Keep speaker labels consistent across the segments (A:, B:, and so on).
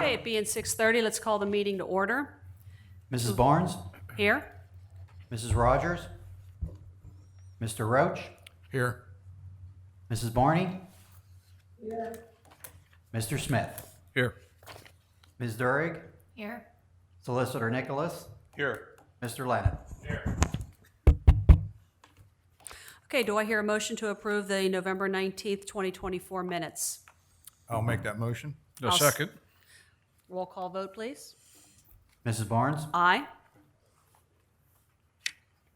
A: Okay, it being 6:30, let's call the meeting to order.
B: Mrs. Barnes,
A: Here.
B: Mrs. Rogers, Mr. Roach,
C: Here.
B: Mrs. Barney. Here. Mr. Smith,
C: Here.
B: Ms. Durig,
A: Here.
B: Solicitor Nicholas,
C: Here.
B: Mr. Lennon.
A: Okay, do I hear a motion to approve the November 19th, 2024 minutes?
C: I'll make that motion.
A: I'll s-
C: second.
A: Roll call vote, please.
B: Mrs. Barnes,
A: Aye.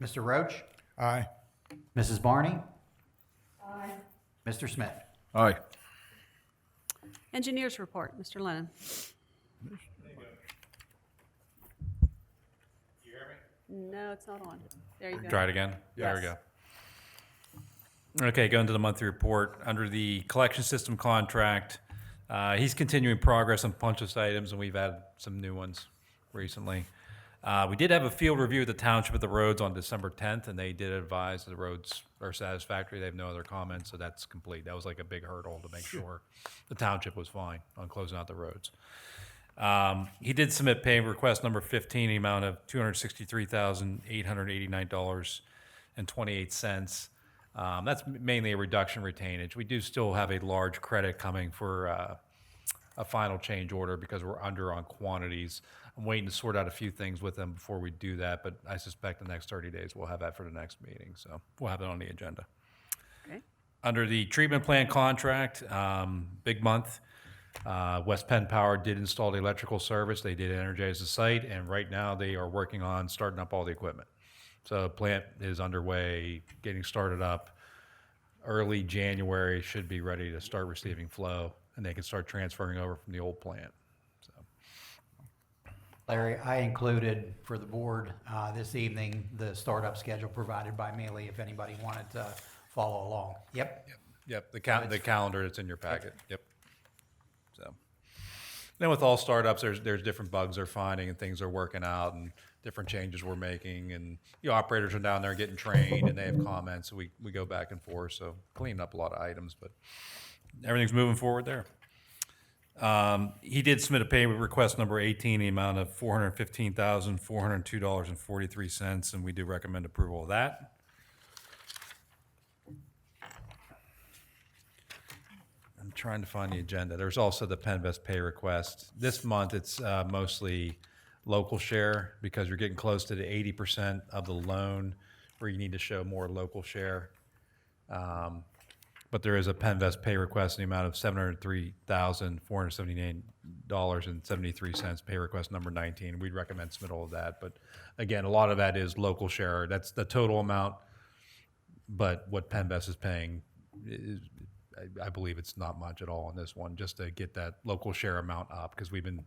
B: Mr. Roach,
C: Aye.
B: Mrs. Barney. Aye. Mr. Smith.
C: Aye.
A: Engineers report, Mr. Lennon.
D: You hear me?
A: No, it's not on. There you go.
D: Try it again. There we
A: Yes.
D: go. Okay, going to the monthly report. Under the collection system contract, he's continuing progress on punch list items, and we've added some new ones recently. We did have a field review of the township of the roads on December 10th, and they did advise the roads are satisfactory. They have no other comments, so that's complete. That was like a big hurdle to make sure the township was fine on closing out the roads. He did submit pay request number 15, the amount of $263,889.28. That's mainly a reduction retainage. We do still have a large credit coming for a final change order because we're under on quantities. I'm waiting to sort out a few things with them before we do that, but I suspect the next 30 days we'll have that for the next meeting, so we'll have it on the agenda.
A: Okay.
D: Under the treatment plant contract, big month. West Penn Power did install the electrical service. They did energize the site, and right now they are working on starting up all the equipment. So the plant is underway, getting started up. Early January should be ready to start receiving flow, and they can start transferring over from the old plant. So,
B: Larry, I included for the board this evening the startup schedule provided by Mealy if anybody wanted to follow along. Yep.
D: yep, the calendar that's in your packet. Yep. So, then with all startups, there's different bugs they're finding and things they're working out and different changes we're making, and the operators are down there getting trained and they have comments, so we go back and forth, so cleaning up a lot of items, but everything's moving forward there. He did submit a pay request number 18, the amount of $415,402.43, and we do recommend approval of that. I'm trying to find the agenda. There's also the Penvest pay request. This month, it's mostly local share because you're getting close to the 80% of the loan where you need to show more local share. But there is a Penvest pay request in the amount of $703,479.73, pay request number 19. We'd recommend submittal of that. But again, a lot of that is local share. That's the total amount, but what Penvest is paying is, I believe it's not much at all on this one, just to get that local share amount up, because we've been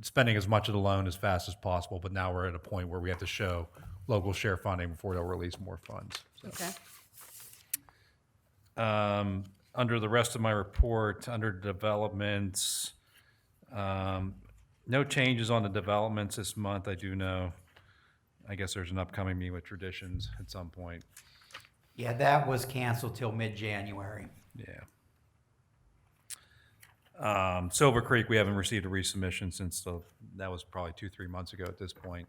D: spending as much of the loan as fast as possible, but now we're at a point where we have to show local share funding before they'll release more funds. So.
A: Okay.
D: Under the rest of my report, under developments, no changes on the developments this month. I do know, I guess there's an upcoming meeting with Traditions at some point.
B: Yeah, that was canceled till mid-January.
D: Yeah. Silver Creek, we haven't received a resubmission since that was probably 2-3 months ago at this point.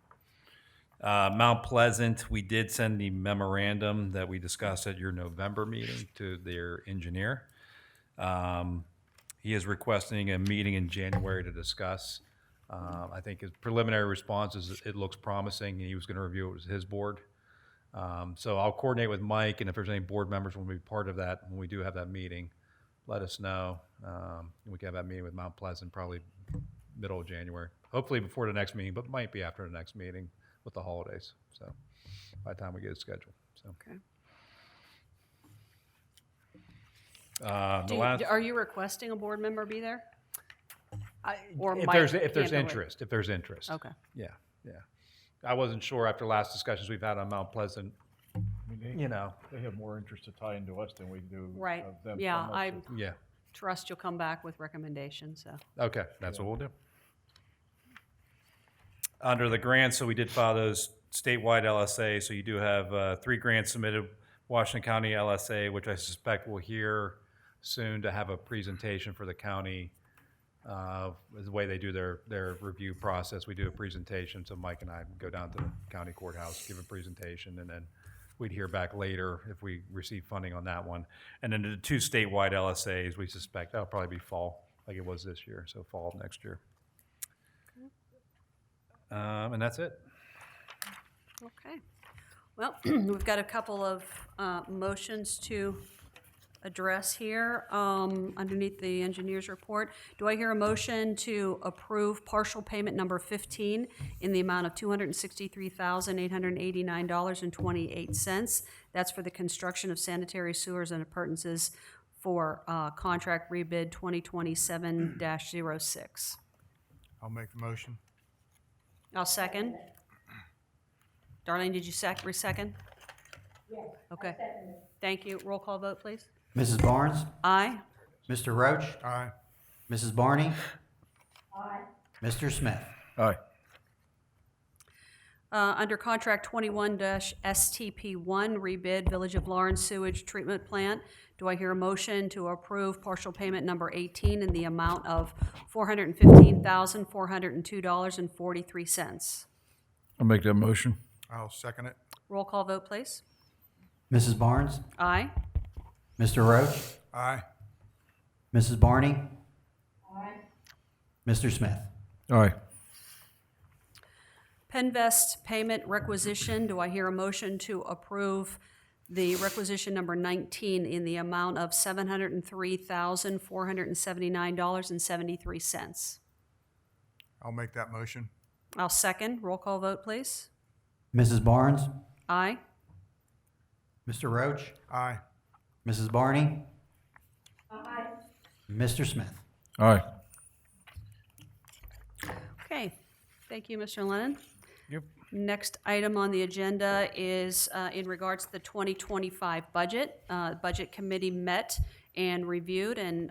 D: Mount Pleasant, we did send the memorandum that we discussed at your November meeting to their engineer. He is requesting a meeting in January to discuss. I think his preliminary response is it looks promising, and he was going to review it with his board. So I'll coordinate with Mike, and if there's any board members who want to be part of that when we do have that meeting, let us know. We can have that meeting with Mount Pleasant probably middle of January, hopefully before the next meeting, but might be after the next meeting with the holidays. So by the time we get it scheduled. So
A: Okay. Are you requesting a board member be there? Or
D: if
A: Mike
D: there's
A: handle it?
D: interest,
A: Okay.
D: yeah. I wasn't sure after last discussions we've had on Mount Pleasant.
E: I mean, they have more interest to tie into us than we do.
A: Right.
E: of them
A: Yeah,
E: from us.
A: I
D: Yeah.
A: trust you'll come back with recommendations, so.
D: Okay, that's what we'll do. Under the grants, so we did file those statewide LSA, so you do have 3 grants submitted, Washington County LSA, which I suspect we'll hear soon to have a presentation for the county The way they do their review process, we do a presentation, so Mike and I go down to the county courthouse, give a presentation, and then we'd hear back later if we receive funding on that one. And then the 2 statewide LSAs, we suspect that'll probably be fall, like it was this year, so fall of next year. And that's it.
A: Okay. Well, we've got a couple of motions to address here underneath the engineer's report. Do I hear a motion to approve partial payment number 15 in the amount of $263,889.28? That's for the construction of sanitary sewers and appurtenances for contract rebid 2027-06.
C: I'll make the motion.
A: I'll second. Darlene, did you second? Yes. Okay. Thank you. Roll call vote, please.
B: Mrs. Barnes?
A: Aye.
B: Mr. Roach?
C: Aye.
B: Mrs. Barney? Aye. Mr. Smith?
C: Aye.
A: Under contract 21-STP1, rebid Village of Lawrence Sewage Treatment Plant, do I hear a motion to approve partial payment number 18 in the amount of $415,402.43?
E: I'll make that motion.
C: I'll second it.
A: Roll call vote, please.
B: Mrs. Barnes?
A: Aye.
B: Mr. Roach?
C: Aye.
B: Mrs. Barney? Aye. Mr. Smith?
E: Aye.
A: Penvest payment requisition, do I hear a motion to approve the requisition number 19 in the amount of $703,479.73?
C: I'll make that motion.
A: I'll second. Roll call vote, please.
B: Mrs. Barnes?
A: Aye.
B: Mr. Roach?
C: Aye.
B: Mrs. Barney? Aye. Mr. Smith?
E: Aye.
A: Okay, thank you, Mr. Lennon.
E: Yep.
A: Next item on the agenda is in regards to the 2025 budget. Budget Committee met and reviewed, and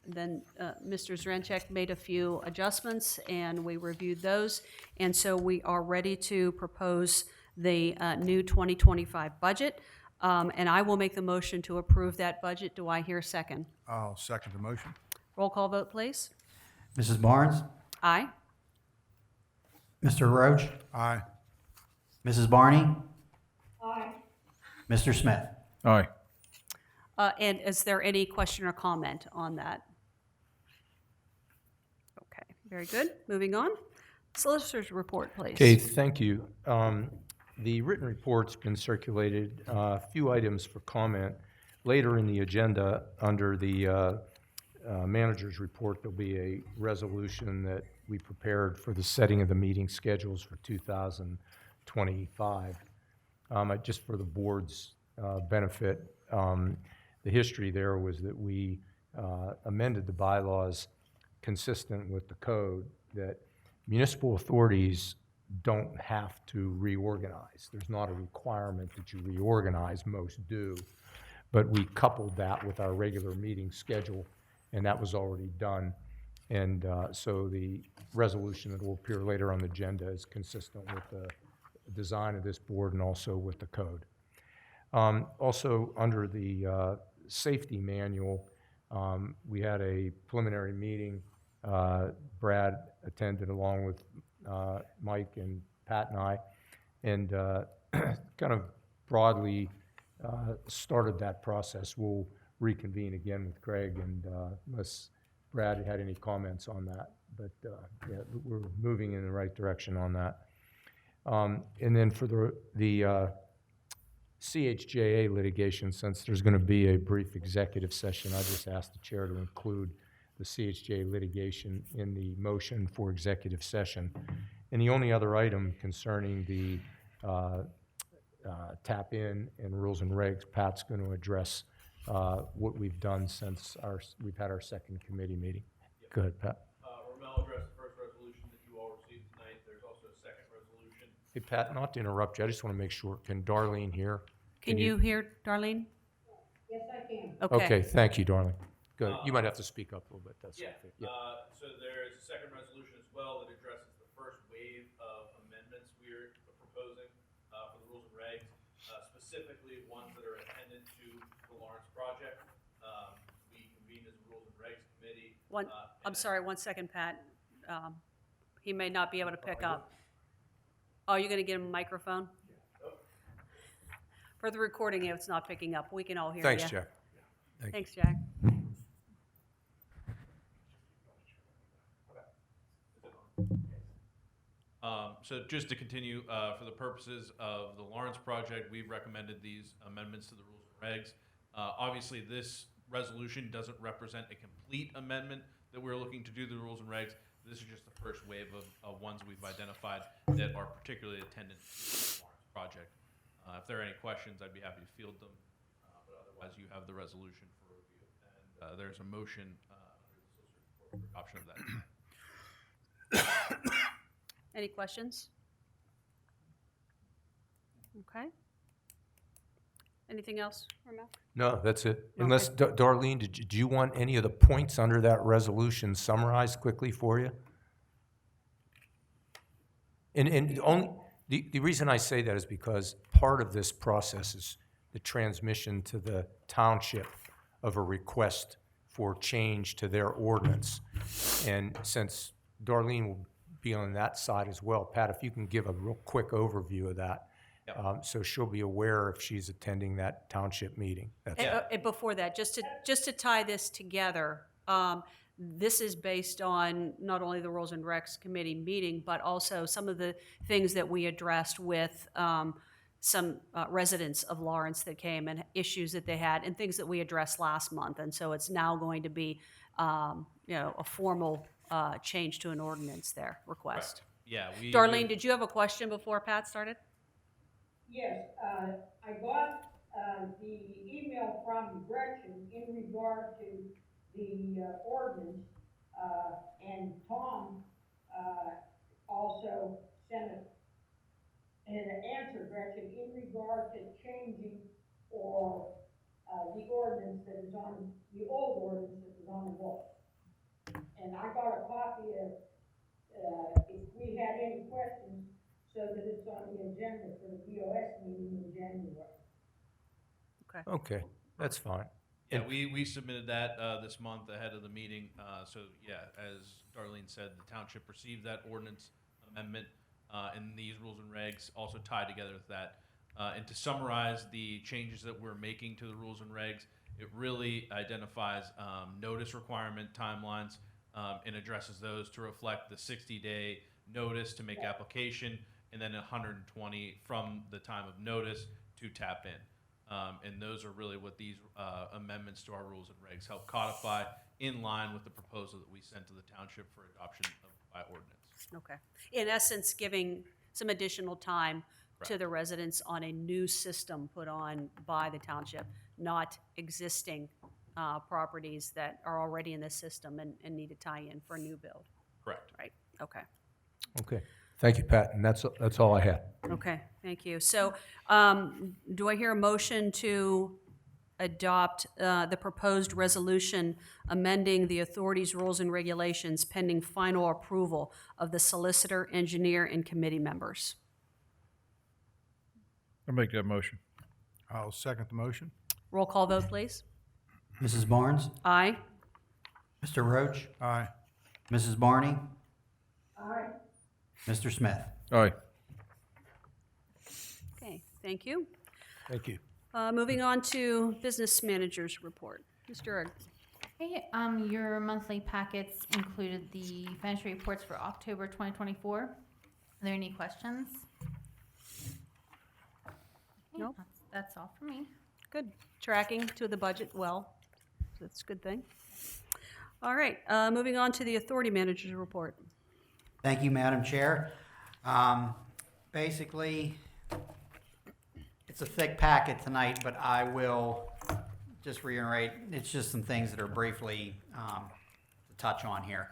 A: then Mr. Zrenchek made a few adjustments, and we reviewed those. And so we are ready to propose the new 2025 budget. And I will make the motion to approve that budget. Do I hear a second?
C: I'll second the motion.
A: Roll call vote, please.
B: Mrs. Barnes?
A: Aye.
B: Mr. Roach?
C: Aye.
B: Mrs. Barney? Aye. Mr. Smith?
E: Aye.
A: And is there any question or comment on that? Okay, very good. Moving on. Solicitor's report, please.
F: Okay, thank you. The written report's been circulated. A few items for comment. Later in the agenda, under the manager's report, there'll be a resolution that we prepared for the setting of the meeting schedules for 2025. Just for the board's benefit, the history there was that we amended the bylaws consistent with the code that municipal authorities don't have to reorganize. There's not a requirement that you reorganize, most do. But we coupled that with our regular meeting schedule, and that was already done. And so the resolution that will appear later on the agenda is consistent with the design of this board and also with the code. Also, under the safety manual, we had a preliminary meeting. Brad attended along with Mike and Pat and I, and kind of broadly started that process. We'll reconvene again with Craig, and unless Brad had any comments on that, but yeah, we're moving in the right direction on that. And then for the CHJA litigation, since there's going to be a brief executive session, I just asked the chair to include the CHJA litigation in the motion for executive session. And the only other item concerning the tap-in and rules and regs, Pat's going to address what we've done since we've had our second committee meeting. Yep. Go ahead, Pat.
G: Ramel addressed the first resolution that you all received tonight. There's also a second resolution.
F: Hey, Pat, not to interrupt you, I just want to make sure, can Darlene hear?
A: Can you hear Darlene?
H: Yes, I can.
F: Okay, thank you, Darlene. Good. You might have to speak up a little bit. That's
G: Yeah.
F: okay. Yeah.
G: So there is a second resolution as well that addresses the first wave of amendments we're proposing for the rules and regs, specifically ones that are attendant to the Lawrence project. We convened as a rules and regs committee
A: I'm sorry, 1 second, Pat. He may not be able to pick up. Oh, you're gonna get him a microphone? For the recording, if it's not picking up, we can all hear you.
F: Thanks, Jack. Thank you.
A: Thanks, Jack.
G: So just to continue, for the purposes of the Lawrence project, we've recommended these amendments to the rules and regs. Obviously, this resolution doesn't represent a complete amendment that we're looking to do to the rules and regs. This is just the first wave of ones we've identified that are particularly attendant to the Lawrence project. If there are any questions, I'd be happy to field them, but otherwise you have the resolution for review. And there's a motion for adoption of that.
A: Any questions? Okay. Anything else, Ramel?
F: No, that's it.
A: Okay.
F: Unless, Darlene, do you want any of the points under that resolution summarized quickly for you? And only, the reason I say that is because part of this process is the transmission to the township of a request for change to their ordinance. And since Darlene will be on that side as well, Pat, if you can give a real quick overview of that.
G: Yep.
F: So she'll be aware if she's attending that township meeting. That's
A: And before that, just to tie this together, this is based on not only the Rules and Recs Committee meeting, but also some of the things that we addressed with some residents of Lawrence that came and issues that they had and things that we addressed last month. And so it's now going to be, a formal change to an ordinance there, request.
G: Yeah.
A: Darlene, did you have a question before Pat started?
H: Yes, I got, the email from Gretchen in regard to the, ordinance, and Tom, also sent an answer, Gretchen, in regard to changing or, the ordinance that is on, the old ordinance that is on the book. And I got a copy of, if we had any questions, so that it's on the agenda for the BOS meeting in January.
F: okay, that's fine.
G: Yeah, we submitted that this month ahead of the meeting. So yeah, as Darlene said, the township received that ordinance amendment, and these rules and regs also tie together with that. And to summarize the changes that we're making to the rules and regs, it really identifies notice requirement timelines and addresses those to reflect the 60-day notice to make application, and then 120 from the time of notice to tap in. And those are really what these amendments to our rules and regs help codify in line with the proposal that we sent to the township for adoption by ordinance.
A: Okay. In essence, giving some additional time to the residents on a new system put on by the township, not existing properties that are already in the system and need to tie in for a new build,
G: Correct.
A: right? Okay.
F: Okay, thank you, Pat, and that's all I had.
A: Okay, thank you. So do I hear a motion to adopt the proposed resolution amending the authority's rules and regulations pending final approval of the solicitor, engineer, and committee members?
E: I'll make that motion.
C: I'll second the motion.
A: Roll call vote, please.
B: Mrs. Barnes?
A: Aye.
B: Mr. Roach?
C: Aye.
B: Mrs. Barney?
H: Aye.
B: Mr. Smith?
E: Aye.
A: Okay, thank you.
F: Thank you.
A: Moving on to business manager's report. Mr. Erg.
I: Okay, your monthly packets included the financial reports for October 2024. Are there any questions? Okay,
A: Nope.
I: That's all for me.
A: Good. Tracking to the budget well. That's a good thing. All right, moving on to the authority manager's report.
B: Thank you, Madam Chair. Basically, it's a thick packet tonight, but I will just reiterate, it's just some things that are briefly to touch on here.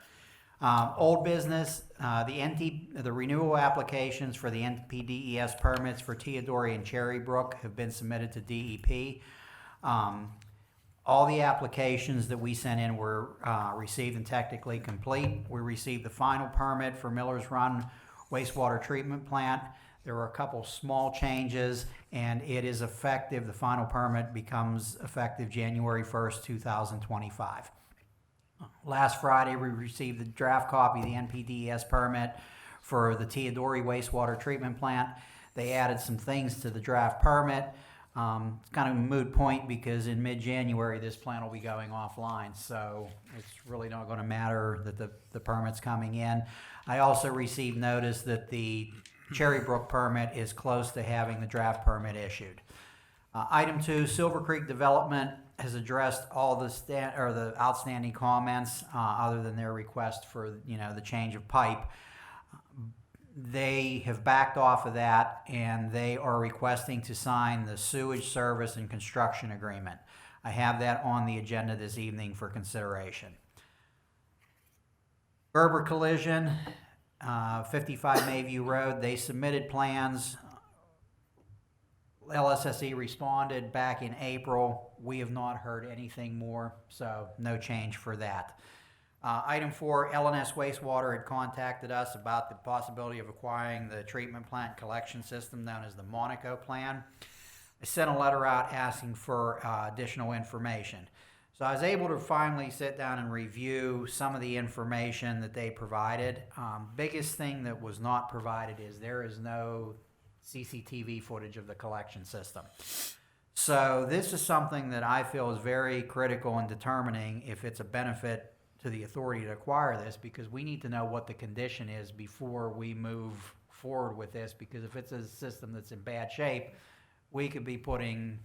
B: Old business, the renewal applications for the NPDES permits for Teodori and Cherry Brook have been submitted to DEP. All the applications that we sent in were received and technically complete. We received the final permit for Miller's Run wastewater treatment plant. There were a couple small changes, and it is effective. The final permit becomes effective January 1st, 2025. Last Friday, we received the draft copy of the NPDES permit for the Teodori wastewater treatment plant. They added some things to the draft permit. It's kind of a moot point because in mid-January, this plant will be going offline, so it's really not going to matter that the permit's coming in. I also received notice that the Cherry Brook permit is close to having the draft permit issued. Item 2, Silver Creek Development has addressed all the outstanding comments, other than their request for, the change of pipe. They have backed off of that, and they are requesting to sign the sewage service and construction agreement. I have that on the agenda this evening for consideration. Gerber Collision, 55 Mayview Road, they submitted plans. LSSE responded back in April. We have not heard anything more, so no change for that. Item 4, LNS Wastewater had contacted us about the possibility of acquiring the treatment plant collection system known as the Monaco plan. I sent a letter out asking for additional information. So I was able to finally sit down and review some of the information that they provided. Biggest thing that was not provided is there is no CCTV footage of the collection system. So this is something that I feel is very critical in determining if it's a benefit to the authority to acquire this, because we need to know what the condition is before we move forward with this, because if it's a system that's in bad shape, we could be putting,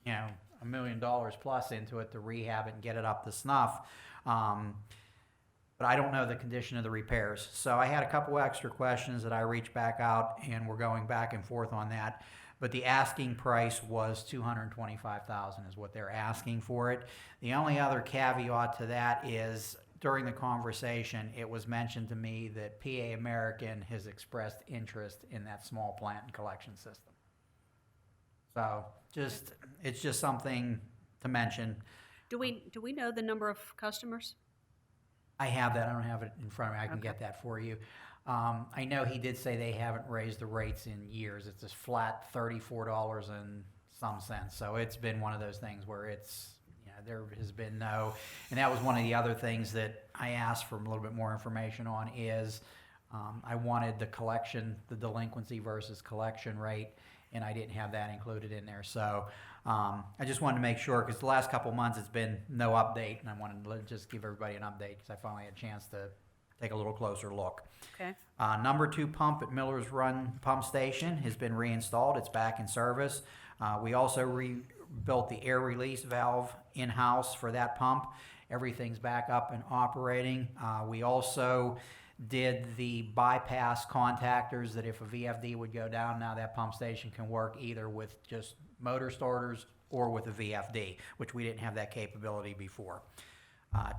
B: $1 million plus into it to rehab it and get it up to snuff. But I don't know the condition of the repairs. So I had a couple extra questions that I reached back out, and we're going back and forth on that. But the asking price was $225,000 is what they're asking for it. The only other caveat to that is during the conversation, it was mentioned to me that PA American has expressed interest in that small plant and collection system. So it's just something to mention.
A: Do we know the number of customers?
B: I have that. I don't have it in front of me. I can get that for you. I know he did say they haven't raised the rates in years. It's just flat $34 and some cents. So it's been one of those things where it's, there has been no, and that was one of the other things that I asked for a little bit more information on is I wanted the delinquency versus collection rate, and I didn't have that included in there. So I just wanted to make sure, because the last couple months it's been no update, and I wanted to just give everybody an update because I finally had a chance to take a little closer look.
A: Okay.
B: Number 2 pump at Miller's Run Pump Station has been reinstalled. It's back in service. We also rebuilt the air release valve in-house for that pump. Everything's back up and operating. We also did the bypass contactors that if a VFD would go down, now that pump station can work either with just motor starters or with a VFD, which we didn't have that capability before.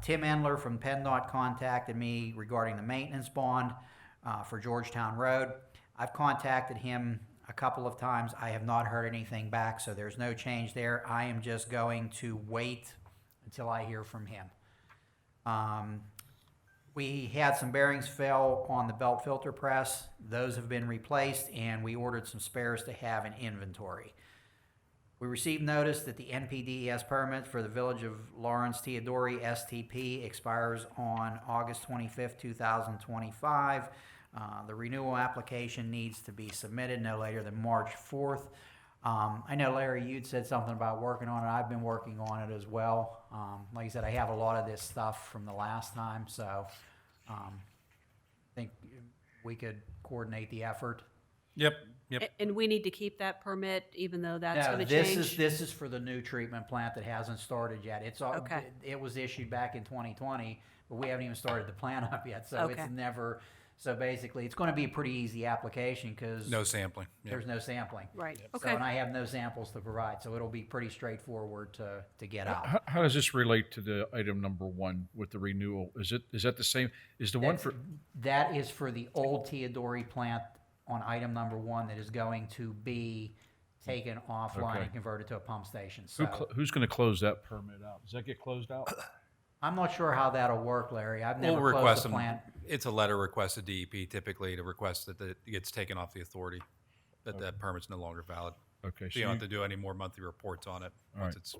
B: Tim Endler from PennDOT contacted me regarding the maintenance bond for Georgetown Road. I've contacted him a couple of times. I have not heard anything back, so there's no change there. I am just going to wait until I hear from him. We had some bearings fail on the belt filter press. Those have been replaced, and we ordered some spares to have in inventory. We received notice that the NPDES permit for the Village of Lawrence Teodori STP expires on August 25th, 2025. The renewal application needs to be submitted no later than March 4th. I know, Larry, you'd said something about working on it. I've been working on it as well. Like I said, I have a lot of this stuff from the last time, so I think we could coordinate the effort.
D: Yep.
A: And we need to keep that permit even though that's
B: No,
A: going to change?
B: this is for the new treatment plant that hasn't started yet. It's all,
A: Okay.
B: It was issued back in 2020, but we haven't even started the plant up yet, so
A: Okay.
B: it's never. So basically, it's going to be a pretty easy application because
D: No sampling. Yep.
B: there's no sampling.
A: Right,
B: So,
A: okay.
B: and I have no samples to provide, so it'll be pretty straightforward to get out.
E: How does this relate to the item number 1 with the renewal? Is that the same? Is the one for,
B: That is for the old Teodori plant on item number 1 that is going to be taken offline
E: Okay.
B: and converted to a pump station. So
E: who's going to close that permit out? Does that get closed out?
B: I'm not sure how that'll work, Larry. I've
D: We'll
B: never
D: request
B: closed the
D: them.
B: plant.
D: It's a letter requested DEP typically to request that it gets taken off the authority, that that permit's no longer valid.
E: Okay.
D: So you don't have to do any more monthly reports on it
E: All
D: once
E: right.
D: it's,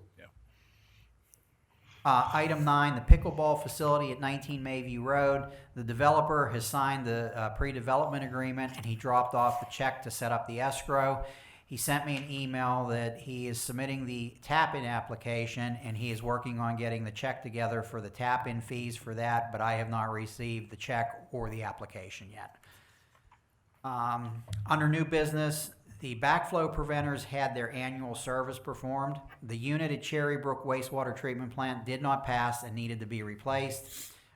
B: Item 9, the pickleball facility at 19 Mayview Road. The developer has signed the pre-development agreement, and he dropped off the check to set up the escrow. He sent me an email that he is submitting the tap-in application, and he is working on getting the check together for the tap-in fees for that, but I have not received the check or the application yet. Under new business, the backflow preventers had their annual service performed. The unit at Cherry Brook wastewater treatment plant did not pass and needed to be replaced.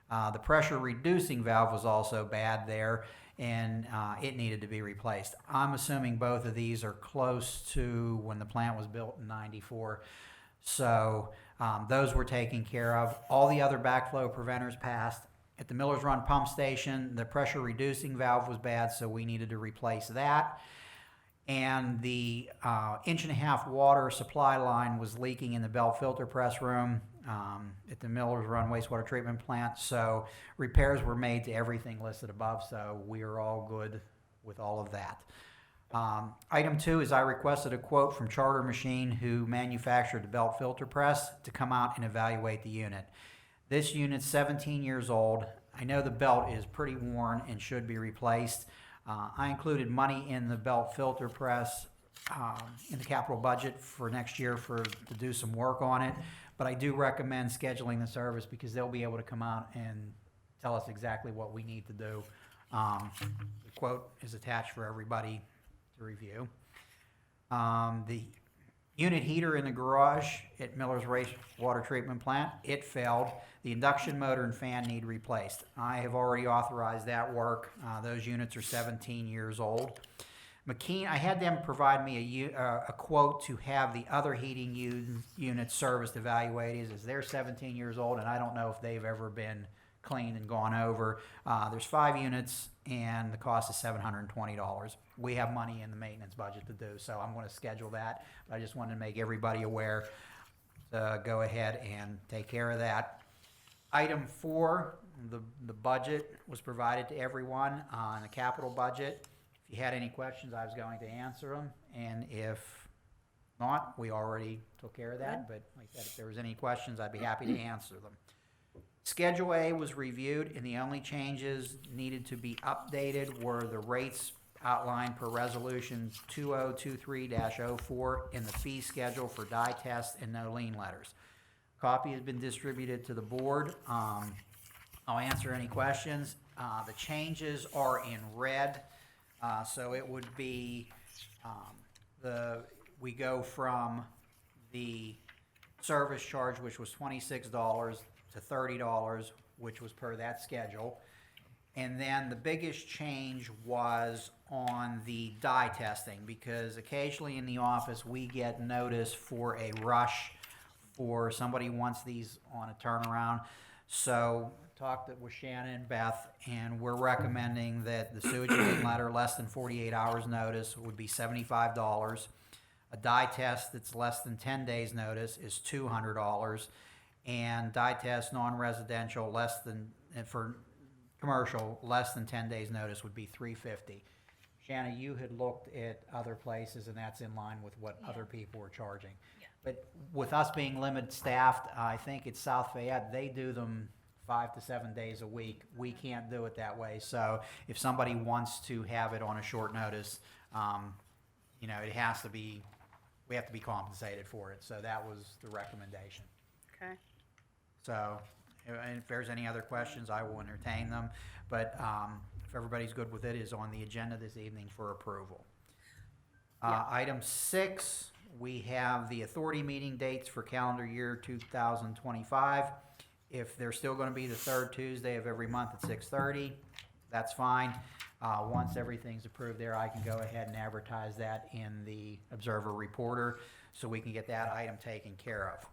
B: The pressure reducing valve was also bad there, and it needed to be replaced. I'm assuming both of these are close to when the plant was built in '94. So those were taken care of. All the other backflow preventers passed. At the Miller's Run pump station, the pressure reducing valve was bad, so we needed to replace that. And the 1.5-inch water supply line was leaking in the belt filter press room at the Miller's Run wastewater treatment plant. So repairs were made to everything listed above, so we are all good with all of that. Item 2 is I requested a quote from Charter Machine, who manufactured the belt filter press, to come out and evaluate the unit. This unit's 17 years old. I know the belt is pretty worn and should be replaced. I included money in the belt filter press in the capital budget for next year to do some work on it, but I do recommend scheduling the service because they'll be able to come out and tell us exactly what we need to do. The quote is attached for everybody to review. The unit heater in the garage at Miller's wastewater treatment plant, it failed. The induction motor and fan need replaced. I have already authorized that work. Those units are 17 years old. McKean, I had them provide me a quote to have the other heating units serviced, evaluated, as they're 17 years old, and I don't know if they've ever been cleaned and gone over. There's 5 units, and the cost is $720. We have money in the maintenance budget to do, so I'm going to schedule that. But I just wanted to make everybody aware to go ahead and take care of that. Item 4, the budget was provided to everyone on the capital budget. If you had any questions, I was going to answer them, and if not, we already took care of that. But like I said, if there was any questions, I'd be happy to answer them. Schedule A was reviewed, and the only changes needed to be updated were the rates outlined per resolution 2023-04 in the fee schedule for dye test and no lien letters. Copy has been distributed to the board. I'll answer any questions. The changes are in red, so it would be we go from the service charge, which was $26, to $30, which was per that schedule. And then the biggest change was on the dye testing, because occasionally in the office we get notice for a rush or somebody wants these on a turnaround. So talked with Shannon and Beth, and we're recommending that the sewage lien letter less than 48 hours notice would be $75. A dye test that's less than 10 days notice is $200. And dye test non-residential less than, for commercial, less than 10 days notice would be $350. Shanna, you had looked at other places, and that's in line with what other people were charging.
I: Yeah.
B: But with us being limited staffed, I think it's South Fayette, they do them 5 to 7 days a week. We can't do it that way. So if somebody wants to have it on a short notice, it has to be, we have to be compensated for it. So that was the recommendation.
A: Okay.
B: So, and if there's any other questions, I will entertain them. But if everybody's good with it, is on the agenda this evening for approval. Item 6, we have the authority meeting dates for calendar year 2025. If they're still going to be the third Tuesday of every month at 6:30, that's fine. Once everything's approved there, I can go ahead and advertise that in the Observer Reporter so we can get that item taken care of.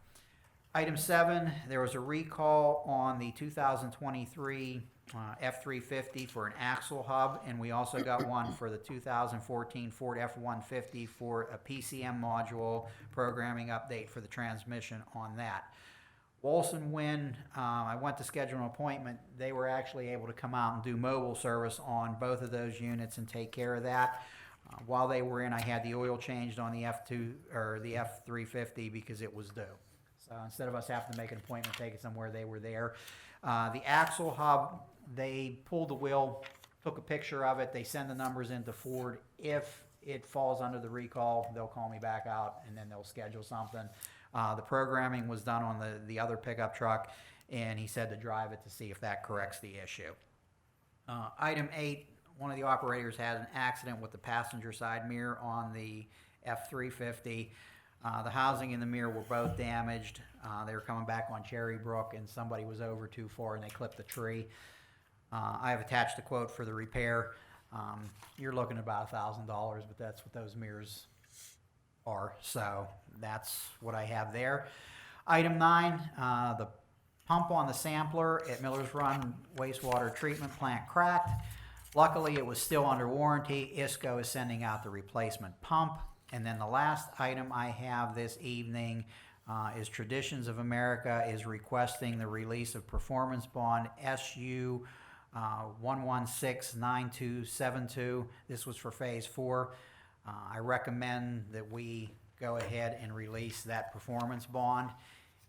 B: Item 7, there was a recall on the 2023 F-350 for an axle hub, and we also got one for the 2014 Ford F-150 for a PCM module programming update for the transmission on that. Wolson Wind, I went to schedule an appointment. They were actually able to come out and do mobile service on both of those units and take care of that. While they were in, I had the oil changed on the F-350 because it was due. So instead of us having to make an appointment, take it somewhere, they were there. The axle hub, they pulled the wheel, took a picture of it, they send the numbers into Ford. If it falls under the recall, they'll call me back out and then they'll schedule something. The programming was done on the other pickup truck, and he said to drive it to see if that corrects the issue. Item 8, one of the operators had an accident with the passenger side mirror on the F-350. The housing and the mirror were both damaged. They were coming back on Cherry Brook, and somebody was over too far, and they clipped the tree. I have attached a quote for the repair. You're looking at about $1,000, but that's what those mirrors are. So that's what I have there. Item 9, the pump on the sampler at Miller's Run wastewater treatment plant cracked. Luckily, it was still under warranty. ISCO is sending out the replacement pump. And then the last item I have this evening is Traditions of America is requesting the release of performance bond SU 1169272. This was for phase 4. I recommend that we go ahead and release that performance bond.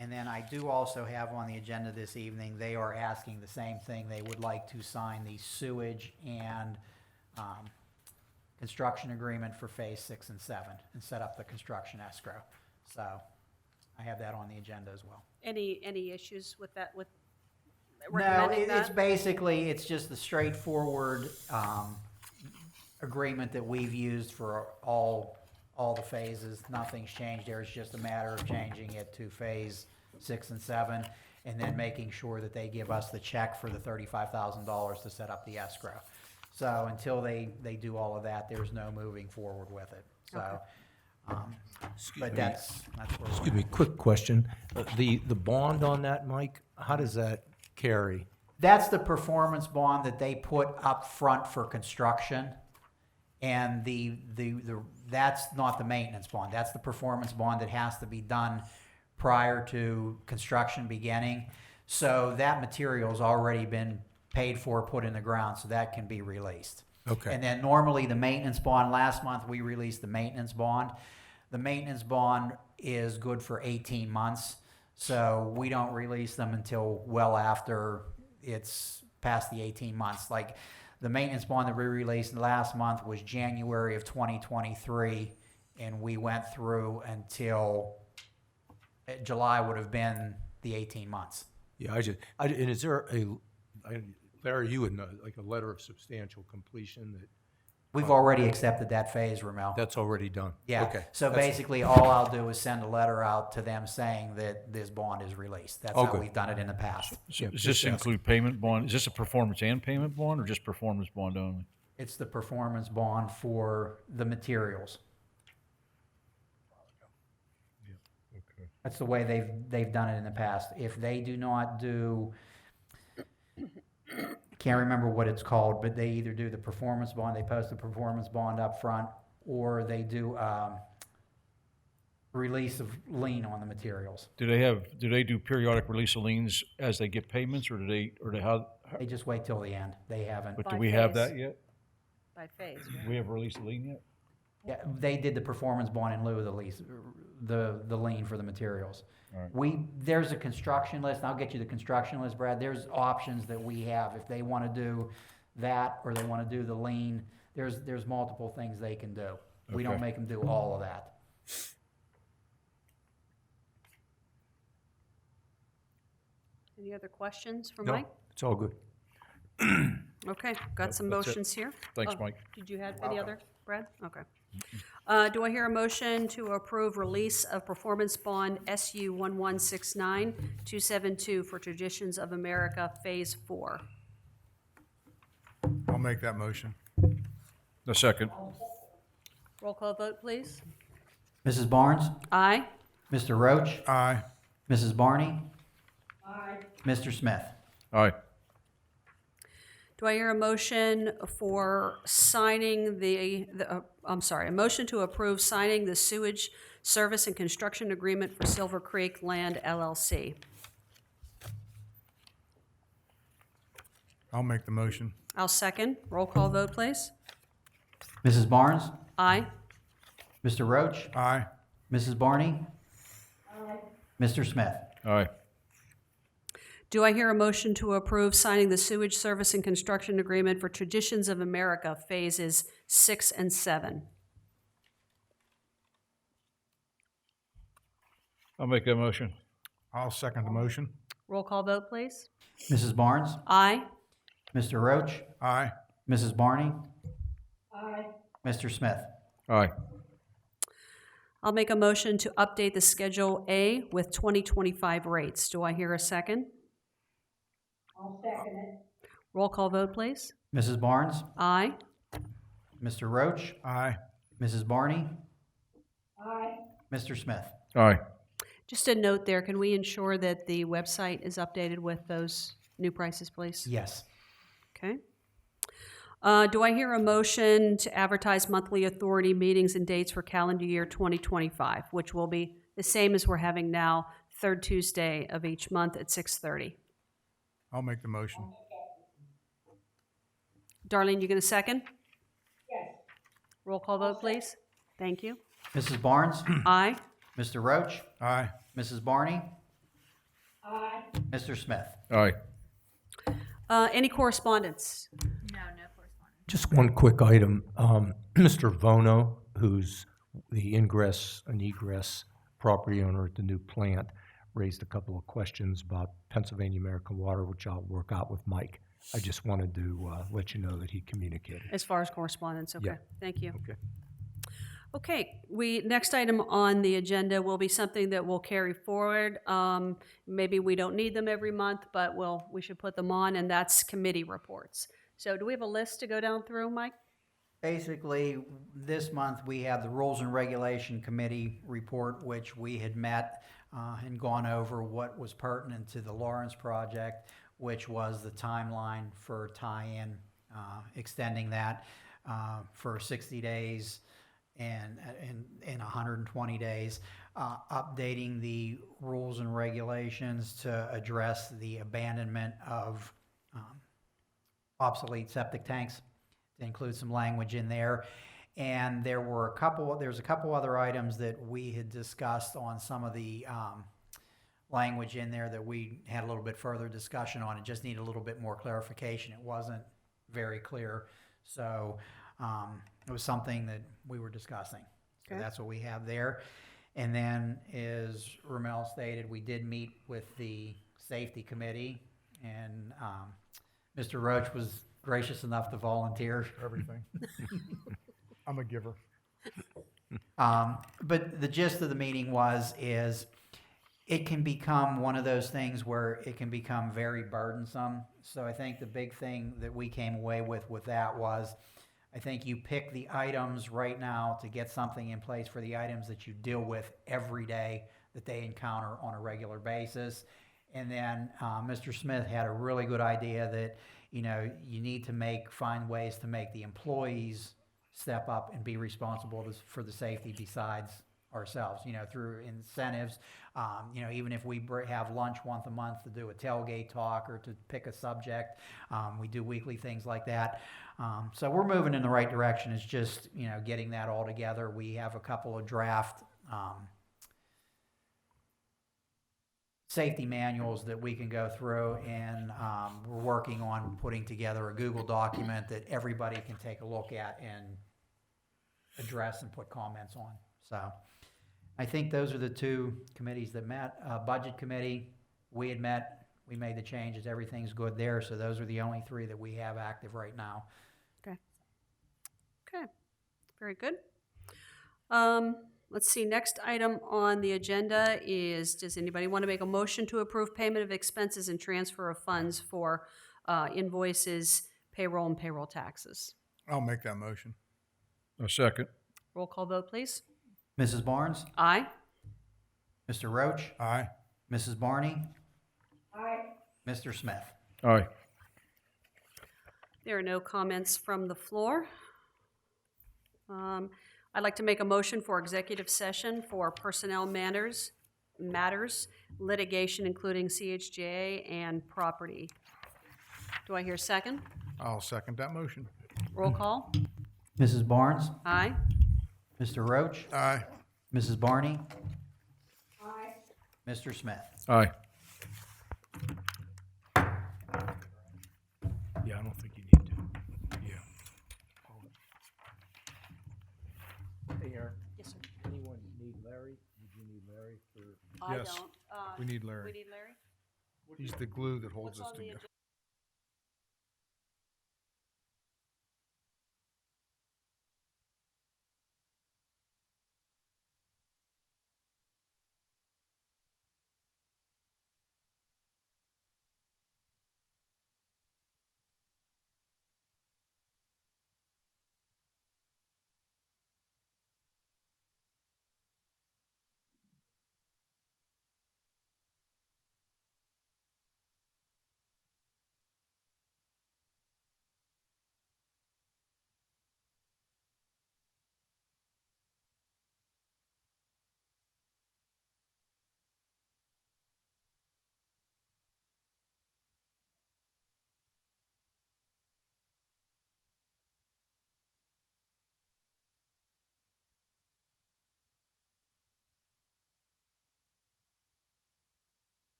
B: And then I do also have on the agenda this evening, they are asking the same thing. They would like to sign the sewage and construction agreement for phase 6 and 7 and set up the construction escrow. So I have that on the agenda as well.
A: Any issues with that, with
B: No,
A: recommending
B: it's
A: that?
B: basically, it's just the straightforward agreement that we've used for all the phases. Nothing's changed there. It's just a matter of changing it to phase 6 and 7 and then making sure that they give us the check for the $35,000 to set up the escrow. So until they do all of that, there's no moving forward with it. So, but that's where we're
F: Excuse me, quick question. The bond on that, Mike, how does that carry?
B: That's the performance bond that they put up front for construction. And that's not the maintenance bond. That's the performance bond that has to be done prior to construction beginning. So that material's already been paid for, put in the ground, so that can be released.
F: Okay.
B: And then normally the maintenance bond, last month we released the maintenance bond. The maintenance bond is good for 18 months. So we don't release them until well after it's past the 18 months. Like the maintenance bond that we released last month was January of 2023, and we went through until July would have been the 18 months.
F: Yeah, and is there Larry, you would know, like a letter of substantial completion
B: We've already accepted that phase, Ramel.
F: that's already done?
B: Yeah,
F: Okay.
B: so
F: That's-
B: basically all I'll do is send a letter out to them saying that this bond is released. That's how
F: Okay.
B: we've done it in the past.
E: So
F: Yeah,
E: does
F: just
E: this
F: ask.
E: include payment bond? Is this a performance and payment bond or just performance bond only?
B: It's the performance bond for the materials.
F: Okay.
B: That's the way they've done it in the past. If they do not do, can't remember what it's called, but they either do the performance bond, they post the performance bond up front, or they do release of lien on the materials.
E: Do they do periodic release of liens as they get payments, or how,
B: They just wait till the end. They haven't.
E: but do
A: By
E: we have
A: phase.
E: that yet?
A: By phase, right?
E: Do we have released a lien yet?
B: Yeah, they did the performance bond in lieu of the lease, the lien for the materials.
E: Alright.
B: There's a construction list, and I'll get you the construction list, Brad. There's options that we have. If they want to do that or they want to do the lien, there's multiple things they can do. We don't
E: Okay.
B: make them do all of that.
A: Any other questions for
F: No,
A: Mike?
F: it's all good.
A: Okay, got some
E: That's it.
A: motions here.
E: Thanks,
A: Oh,
E: Mike.
A: Did you have any other, Brad? Okay. Do I hear a motion to approve release of performance bond SU 1169272 for Traditions of America Phase 4?
C: I'll make that motion.
E: A second.
A: Roll call vote, please.
B: Mrs. Barnes?
A: Aye.
B: Mr. Roach?
C: Aye.
B: Mrs. Barney?
H: Aye.
B: Mr. Smith?
E: Aye.
A: Do I hear a motion for signing a motion to approve signing the sewage service and construction agreement for Silver Creek Land LLC?
C: I'll make the motion.
A: I'll second. Roll call vote, please.
B: Mrs. Barnes?
A: Aye.
B: Mr. Roach?
C: Aye.
B: Mrs. Barney?
H: Aye.
B: Mr. Smith.
E: Aye.
A: Do I hear a motion to approve signing the sewage service and construction agreement for Traditions of America Phases 6 and 7?
E: I'll make that motion.
C: I'll second the motion.
A: Roll call vote, please.
B: Mrs. Barnes?
A: Aye.
B: Mr. Roach?
C: Aye.
B: Mrs. Barney?
H: Aye.
B: Mr. Smith?
E: Aye.
A: I'll make a motion to update the Schedule A with 2025 rates. Do I hear a second?
H: I'll second it.
A: Roll call vote, please.
B: Mrs. Barnes?
A: Aye.
B: Mr. Roach?
C: Aye.
B: Mrs. Barney?
H: Aye.
B: Mr. Smith?
E: Aye.
A: Just a note there, can we ensure that the website is updated with those new prices, please?
B: Yes.
A: Okay. Do I hear a motion to advertise monthly authority meetings and dates for calendar year 2025, which will be the same as we're having now, third Tuesday of each month at 6:30?
C: I'll make the motion.
A: Darlene, you going to second?
H: Yes.
A: Roll call vote, please. Thank you.
B: Mrs. Barnes?
A: Aye.
B: Mr. Roach?
C: Aye.
B: Mrs. Barney?
H: Aye.
B: Mr. Smith?
E: Aye.
A: Any correspondence?
I: No, no correspondence.
F: Just one quick item. Mr. Vono, who's the ingress and egress property owner at the new plant, raised a couple of questions about Pennsylvania American Water, which I'll work out with Mike. I just wanted to let you know that he communicated.
A: As far as correspondence, okay.
F: Yeah.
A: Thank you.
F: Okay.
A: Okay, next item on the agenda will be something that we'll carry forward. Maybe we don't need them every month, but we should put them on, and that's committee reports. So do we have a list to go down through, Mike?
B: Basically, this month, we have the Rules and Regulation Committee report, which we had met and gone over what was pertinent to the Lawrence project, which was the timeline for tie-in, extending that for 60 days and 120 days, updating the rules and regulations to address the abandonment of obsolete septic tanks, to include some language in there. And there's a couple other items that we had discussed on some of the language in there that we had a little bit further discussion on. It just needed a little bit more clarification. It wasn't very clear. So it was something that we were discussing. So
A: Okay.
B: that's what we have there. And then, as Ramel stated, we did meet with the safety committee, and Mr. Roach was gracious enough to volunteer.
C: Everything. I'm a giver.
B: But the gist of the meeting is it can become one of those things where it can become very burdensome. So I think the big thing that we came away with that was, I think you pick the items right now to get something in place for the items that you deal with every day that they encounter on a regular basis. And then Mr. Smith had a really good idea that, you need to find ways to make the employees step up and be responsible for the safety besides ourselves, through incentives. Even if we have lunch once a month to do a tailgate talk or to pick a subject, we do weekly things like that. So we're moving in the right direction. It's just, getting that all together. We have a couple of draft safety manuals that we can go through, and we're working on putting together a Google document that everybody can take a look at and address and put comments on. So I think those are the two committees that met. Budget committee, we had met, we made the changes, everything's good there. So those are the only three that we have active right now.
A: Okay, very good. Let's see, next item on the agenda is, does anybody want to make a motion to approve payment of expenses and transfer of funds for invoices, payroll, and payroll taxes?
C: I'll make that motion.
E: A second.
A: Roll call vote, please.
B: Mrs. Barnes?
A: Aye.
B: Mr. Roach?
C: Aye.
B: Mrs. Barney?
H: Aye.
B: Mr. Smith?
E: Aye.
A: There are no comments from the floor. I'd like to make a motion for executive session for personnel matters, litigation, including CHJ and property. Do I hear a second?
C: I'll second that motion.
A: Roll call.
B: Mrs. Barnes?
A: Aye.
B: Mr. Roach?
C: Aye.
B: Mrs. Barney?
H: Aye.
B: Mr. Smith.
E: Aye.
C: Yeah, I don't think you need to. Yeah.
J: Hey, Aaron,
A: Yes, sir.
J: anyone need Larry? Would you need Larry for?
A: I
C: Yes,
A: don't.
C: we need Larry.
A: We need Larry?
C: He's the glue that holds
A: What's
C: us
A: on the
C: together.
A: agenda?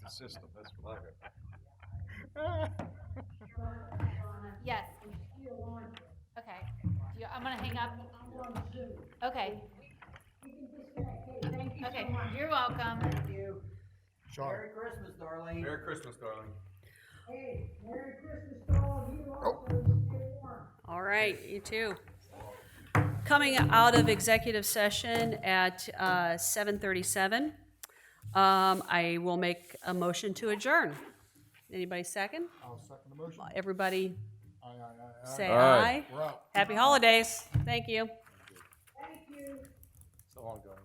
C: The system, that's what I
I: Yes. Okay. I'm gonna hang up. Okay. Okay, you're welcome.
C: Sean,
B: Merry Christmas, Darlene.
C: Merry Christmas, darling.
H: Hey, Merry Christmas to all of you also, stay warm.
A: All right, you too. Coming out of executive session at 7:37, I will make a motion to adjourn. Anybody second?
C: I'll second the motion.
A: Everybody
C: Aye, aye, aye, aye.
A: say
E: Aye.
A: aye.
C: We're out.
A: Happy holidays. Thank you.
H: Thank you.
F: So long, darling.